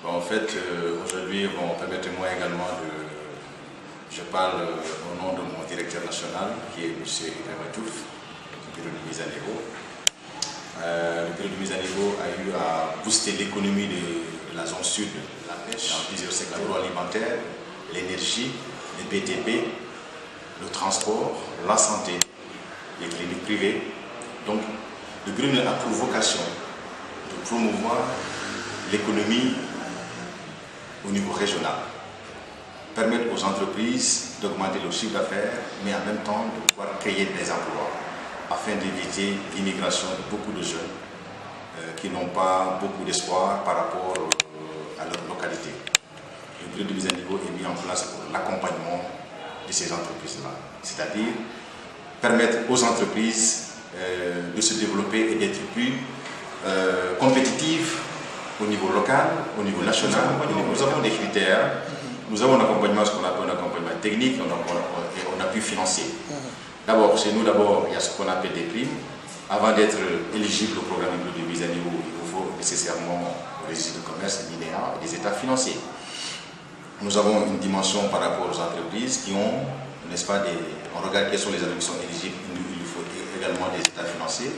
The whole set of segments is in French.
Bon, en fait, aujourd'hui, bon, permettez-moi également de... Je parle au nom de mon directeur national, qui est M. Ibrahima Diouf, du bureau de mise à niveau. Le bureau de mise à niveau a eu à booster l'économie de la zone sud, la pêche, dans plusieurs secteurs agroalimentaires, l'énergie, les BTP, le transport, la santé, les cliniques privées. Donc, le bureau a pour vocation de promouvoir l'économie au niveau régional, permettre aux entreprises d'augmenter leur chiffre d'affaires, mais en même temps de pouvoir créer des emplois, afin d'éviter l'immigration de beaucoup de jeunes qui n'ont pas beaucoup d'espoir par rapport à leur localité. Le bureau de mise à niveau est mis en place pour l'accompagnement de ces entreprises-là, c'est-à-dire permettre aux entreprises de se développer et d'être plus compétitives au niveau local, au niveau national. Nous avons des critères, nous avons un accompagnement, ce qu'on appelle un accompagnement technique, et un appui financier. D'abord, chez nous, il y a ce qu'on appelle des primes. Avant d'être éligible au programme de mise à niveau, il vous faut nécessairement au registre de commerce, l'INEA et des états financiers. Nous avons une dimension par rapport aux entreprises qui ont, n'est-ce pas, on regarde quelles sont les entreprises qui sont éligibles, il faut également des états financiers,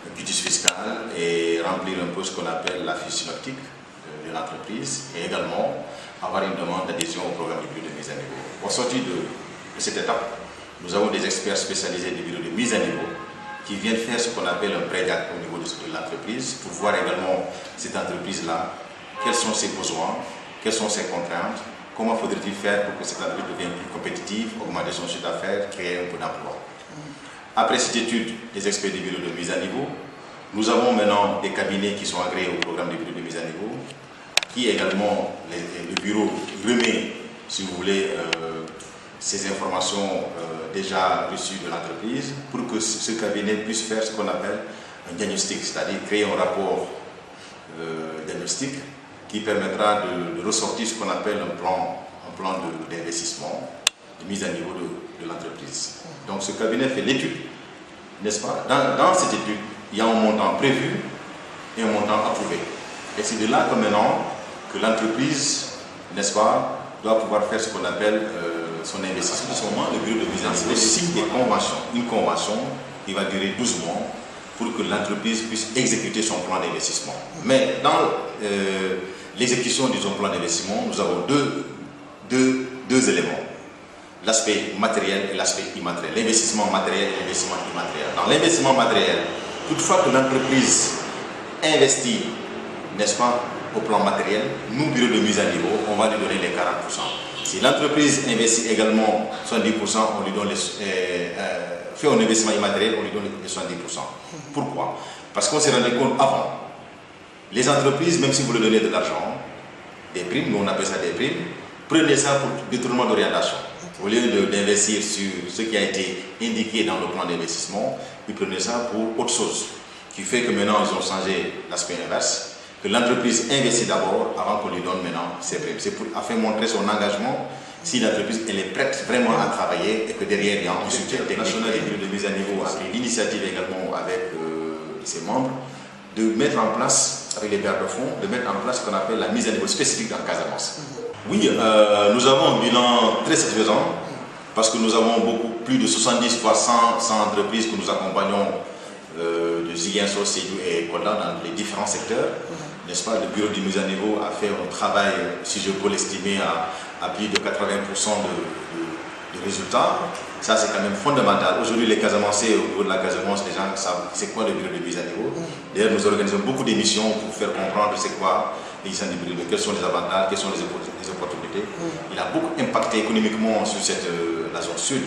un budget fiscal et remplir un peu ce qu'on appelle la fiche synoptique de l'entreprise et également avoir une demande d'adhésion au programme du bureau de mise à niveau. Au sortir de cette étape, nous avons des experts spécialisés du bureau de mise à niveau qui viennent faire ce qu'on appelle un pré-DAC au niveau de l'entreprise pour voir également cette entreprise-là, quels sont ses besoins, quelles sont ses contraintes, comment faudrait-il faire pour que cette entreprise devienne plus compétitive, augmenter son chiffre d'affaires, créer un peu d'emploi. Après cette étude des experts du bureau de mise à niveau, nous avons maintenant des cabinets qui sont agréés au programme du bureau de mise à niveau, qui également, le bureau remet, si vous voulez, ces informations déjà reçues de l'entreprise pour que ce cabinet puisse faire ce qu'on appelle un diagnostic, c'est-à-dire créer un rapport diagnostic qui permettra de ressortir ce qu'on appelle un plan d'investissement, de mise à niveau de l'entreprise. Donc ce cabinet fait l'étude, n'est-ce pas? Dans cette étude, il y a un montant prévu et un montant approuvé. Et c'est de là que maintenant que l'entreprise, n'est-ce pas, doit pouvoir faire ce qu'on appelle son investissement. En ce moment, le bureau de mise à niveau signe des conventions. Une convention qui va durer 12 mois pour que l'entreprise puisse exécuter son plan d'investissement. Mais dans l'exécution de son plan d'investissement, nous avons deux éléments. L'aspect matériel et l'aspect immatériel. L'investissement matériel et l'investissement immatériel. Dans l'investissement matériel, toutefois que l'entreprise investit, n'est-ce pas, au plan matériel, nous, bureau de mise à niveau, on va lui donner les 40%. Si l'entreprise investit également 70%, on lui donne fait un investissement immatériel, on lui donne les 70%. Pourquoi? Parce qu'on s'est rendu compte avant, les entreprises, même si vous leur donnez de l'argent, des primes, nous on appelle ça des primes, prenez ça pour détournement d'orientation. Au lieu d'investir sur ce qui a été indiqué dans le plan d'investissement, ils prenaient ça pour autre chose. Qui fait que maintenant ils ont changé l'aspect inverse, que l'entreprise investit d'abord avant qu'on lui donne maintenant ses primes. C'est afin de montrer son engagement, si l'entreprise elle est prête vraiment à travailler et que derrière il y a un soutien national et de mise à niveau, a pris l'initiative également avec ses membres, de mettre en place, avec les bailleurs de fonds, de mettre en place ce qu'on appelle la mise à niveau spécifique dans Casamance. Oui, nous avons un bilan très satisfaisant parce que nous avons plus de 70 voire 100 entreprises que nous accompagnons de Ziguinchor, Sédhiou et Kolda dans les différents secteurs. N'est-ce pas, le bureau de mise à niveau a fait un travail, si je peux l'estimer, à plus de 80% de résultats. Ça, c'est quand même fondamental. Aujourd'hui, les Casamancés, au niveau de la Casamance, les gens savent c'est quoi le bureau de mise à niveau. D'ailleurs, nous organisons beaucoup d'émissions pour faire comprendre c'est quoi l'existence du bureau, quels sont les avantages, quelles sont les opportunités. Il a beaucoup impacté économiquement sur la zone sud,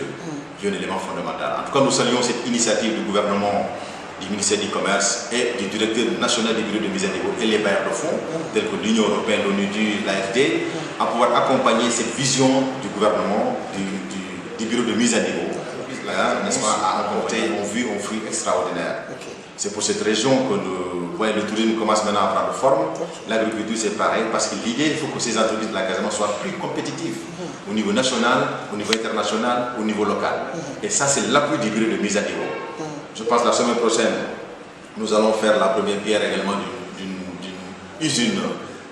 qui est un élément fondamental. En tout cas, nous saluons cette initiative du gouvernement, du ministère du Commerce et du directeur national du bureau de mise à niveau et les bailleurs de fonds, tels que l'Union européenne, l'ONU, l'AFD, à pouvoir accompagner cette vision du gouvernement, du bureau de mise à niveau, n'est-ce pas, à apporter un fruit extraordinaire. C'est pour cette région que le tourisme commence maintenant à prendre forme. L'agriculture, c'est pareil, parce que l'idée, il faut que ces entreprises de la Casamance soient plus compétitives au niveau national, au niveau international, au niveau local. Et ça, c'est l'appui du bureau de mise à niveau. Je pense que la semaine prochaine, nous allons faire la première pierre également d'une usine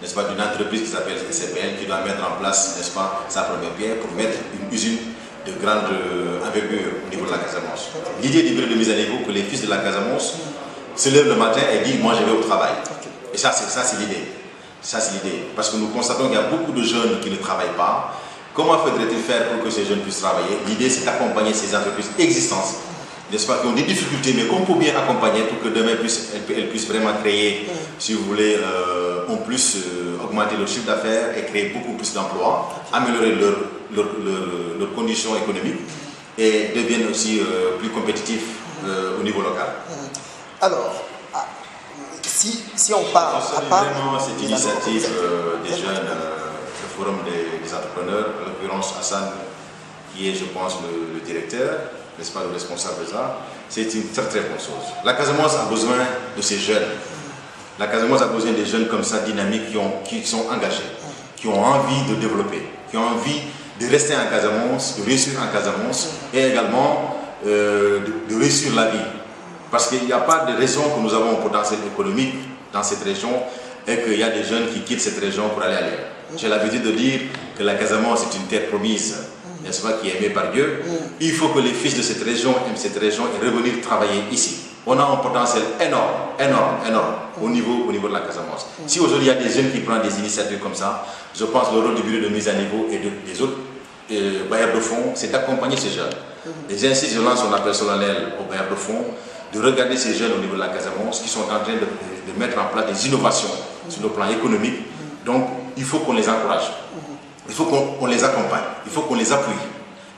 n'est-ce pas, d'une entreprise qui s'appelle SCPL, qui doit mettre en place, n'est-ce pas, sa première pierre pour mettre une usine de grande envergure au niveau de la Casamance. L'idée du bureau de mise à niveau, que les fils de la Casamance se lèvent le matin et disent, moi je vais au travail. Et ça c'est l'idée. Ça c'est l'idée. Parce que nous constatons qu'il y a beaucoup de jeunes qui ne travaillent pas. Comment faudrait-il faire pour que ces jeunes puissent travailler? L'idée c'est d'accompagner ces entreprises existantes, n'est-ce pas, qui ont des difficultés, mais qu'on peut bien accompagner pour que demain elles puissent vraiment créer, si vous voulez, en plus augmenter leur chiffre d'affaires et créer beaucoup plus d'emplois, améliorer leurs conditions économiques et deviennent aussi plus compétitifs au niveau local. Alors, si on parle à part vraiment cette initiative des jeunes, le forum des entrepreneurs, en l'occurrence Hassan, qui est, je pense, le directeur, n'est-ce pas, le responsable de ça, c'est une très très bonne chose. La Casamance a besoin de ces jeunes. La Casamance a besoin des jeunes comme ça, dynamiques, qui sont engagés, qui ont envie de développer, qui ont envie de rester en Casamance, de réussir en Casamance et également de réussir la vie. Parce qu'il n'y a pas de raison que nous avons un potentiel économique dans cette région et qu'il y a des jeunes qui quittent cette région pour aller ailleurs. J'ai l'habitude de dire que la Casamance est une terre promise, n'est-ce pas, qui est aimée par Dieu. Il faut que les fils de cette région aiment cette région et revenir travailler ici. On a un potentiel énorme au niveau de la Casamance. Si aujourd'hui il y a des jeunes qui prennent des initiatives comme ça, je pense que le rôle du bureau de mise à niveau et des autres bailleurs de fonds, c'est d'accompagner ces jeunes. Et j'insiste, je lance un appel solennel aux bailleurs de fonds de regarder ces jeunes au niveau de la Casamance qui sont en train de mettre en place des innovations sur le plan économique. Donc il faut qu'on les encourage, il faut qu'on les accompagne, il faut qu'on les appuie.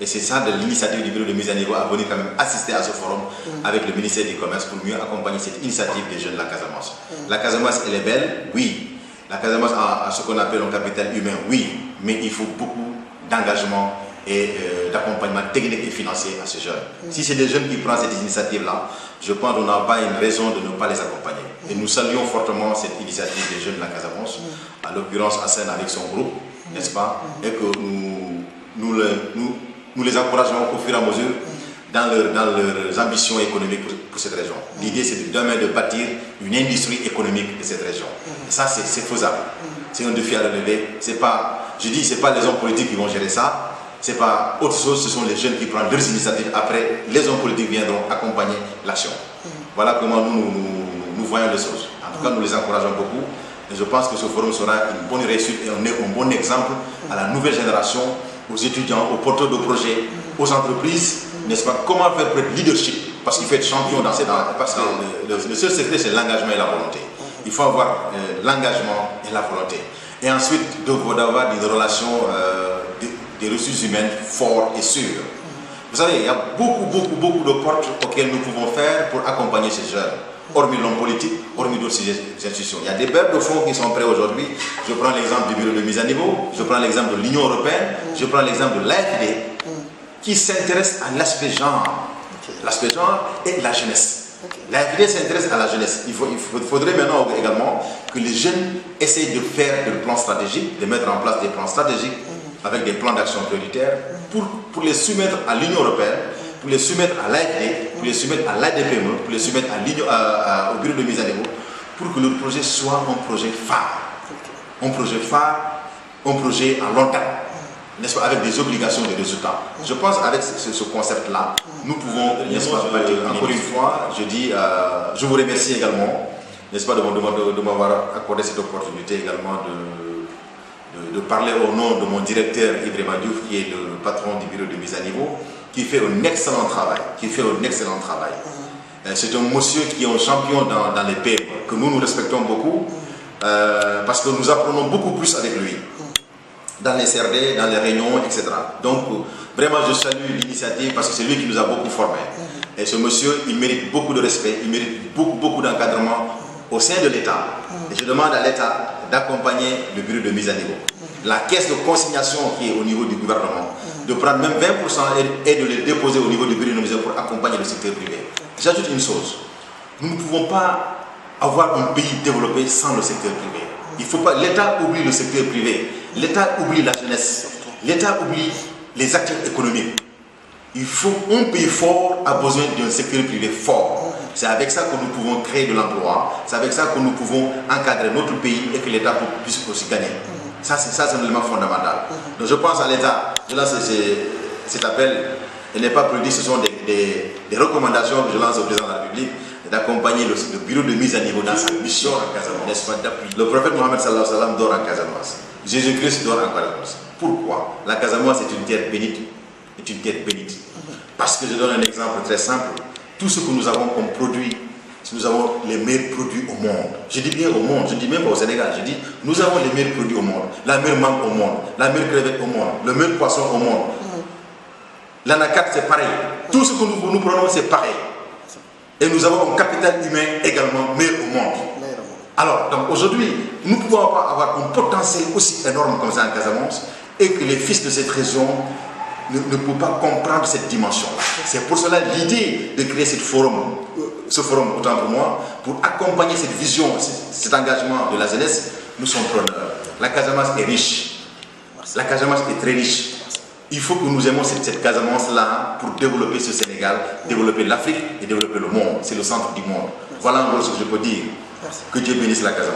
Et c'est ça de l'initiative du bureau de mise à niveau à venir quand même assister à ce forum avec le ministère du Commerce pour mieux accompagner cette initiative des jeunes de la Casamance. La Casamance, elle est belle, oui. La Casamance a ce qu'on appelle un capital humain, oui. Mais il faut beaucoup d'engagement et d'accompagnement technique et financier à ces jeunes. Si c'est des jeunes qui prennent cette initiative-là, je pense qu'on n'a pas une raison de ne pas les accompagner. Et nous saluons fortement cette initiative des jeunes de la Casamance, à l'occurrence Hassan avec son groupe, n'est-ce pas, et que nous les encourageons au fur et à mesure dans leurs ambitions économiques pour cette région. L'idée, c'est demain de bâtir une industrie économique de cette région. Et ça, c'est faisable. C'est un défi à relever. C'est pas les hommes politiques qui vont gérer ça. C'est pas autre chose, ce sont les jeunes qui prennent leurs initiatives. Après, les hommes politiques viendront accompagner l'action. Voilà comment nous voyons les choses. En tout cas, nous les encourageons beaucoup. Et je pense que ce forum sera une bonne réussite et un bon exemple à la nouvelle génération, aux étudiants, aux porteurs de projets, aux entreprises, n'est-ce pas, comment faire pour être leadership, parce qu'il faut être champion parce que le seul secret c'est l'engagement et la volonté. Il faut avoir l'engagement et la volonté. Et ensuite, d'avoir des relations, des ressources humaines fortes et sûres. Vous savez, il y a beaucoup de portes auxquelles nous pouvons faire pour accompagner ces jeunes. Hormis l'homme politique, hormis d'autres institutions. Il y a des bailleurs de fonds qui sont prêts aujourd'hui. Je prends l'exemple du bureau de mise à niveau, je prends l'exemple de l'Union européenne, je prends l'exemple de l'AFD, qui s'intéresse à l'aspect genre. L'aspect genre et la jeunesse. L'AFD s'intéresse à la jeunesse. Il faudrait maintenant également que les jeunes essayent de faire des plans stratégiques, de mettre en place des plans stratégiques avec des plans d'action prioritaires pour les soumettre à l'Union européenne, pour les soumettre à l'AFD, pour les soumettre à l'ADPME, pour les soumettre au bureau de mise à niveau, pour que le projet soit un projet phare. Un projet phare, un projet à long terme, n'est-ce pas, avec des obligations de résultats. Je pense qu'avec ce concept-là, nous pouvons, n'est-ce pas, encore une fois, je vous remercie également, n'est-ce pas, de m'avoir accordé cette opportunité également de parler au nom de mon directeur Ibrahima Diouf, qui est le patron du bureau de mise à niveau, qui fait un excellent travail, C'est un monsieur qui est un champion dans les PME, que nous respectons beaucoup, parce que nous apprenons beaucoup plus avec lui, dans les CRD, dans les réunions, etc. Donc, vraiment, je salue l'initiative parce que c'est lui qui nous a beaucoup formés. Et ce monsieur, il mérite beaucoup de respect, il mérite beaucoup d'encadrement au sein de l'État. Et je demande à l'État d'accompagner le bureau de mise à niveau. La caisse de consignation qui est au niveau du gouvernement, de prendre même 20% et de les déposer au niveau du bureau de mise à niveau pour accompagner le secteur privé. J'ajoute une chose, nous ne pouvons pas avoir un pays développé sans le secteur privé. Il faut pas, l'État oublie le secteur privé, l'État oublie la jeunesse, l'État oublie les acteurs économiques. Un pays fort a besoin d'un secteur privé fort. C'est avec ça que nous pouvons créer de l'emploi, c'est avec ça que nous pouvons encadrer notre pays et que l'État puisse aussi gagner. Ça, c'est un élément fondamental. Donc je pense à l'État. Je lance cet appel. Il n'est pas politique, ce sont des recommandations que je lance au président de la République d'accompagner le bureau de mise à niveau dans sa mission en Casamance, n'est-ce pas, d'appui. Le prophète Mohammed sallallahu alayhi wa sallam dort en Casamance. Jésus-Christ dort en Casamance. Pourquoi? La Casamance est une terre bénite. Est une terre bénite. Parce que je donne un exemple très simple. Tout ce que nous avons comme produit, nous avons les meilleurs produits au monde. Je dis bien au monde, je ne dis même pas au Sénégal. Je dis, nous avons les meilleurs produits au monde. La meilleure mangue au monde, la meilleure crevette au monde, le meilleur poisson au monde. L'anacate, c'est pareil. Tout ce que nous prenons, c'est pareil. Et nous avons un capital humain également meilleur au monde. Alors, donc aujourd'hui, nous ne pouvons pas avoir un potentiel aussi énorme comme ça en Casamance et que les fils de cette région ne peuvent pas comprendre cette dimension-là. C'est pour cela l'idée de créer ce forum, autant pour moi, pour accompagner cette vision, cet engagement de la jeunesse. Nous sommes preneurs. La Casamance est riche. La Casamance est très riche. Il faut que nous aimions cette Casamance-là pour développer ce Sénégal, développer l'Afrique et développer le monde. C'est le centre du monde. Voilà en gros ce que je peux dire. Que Dieu bénisse la Casamance.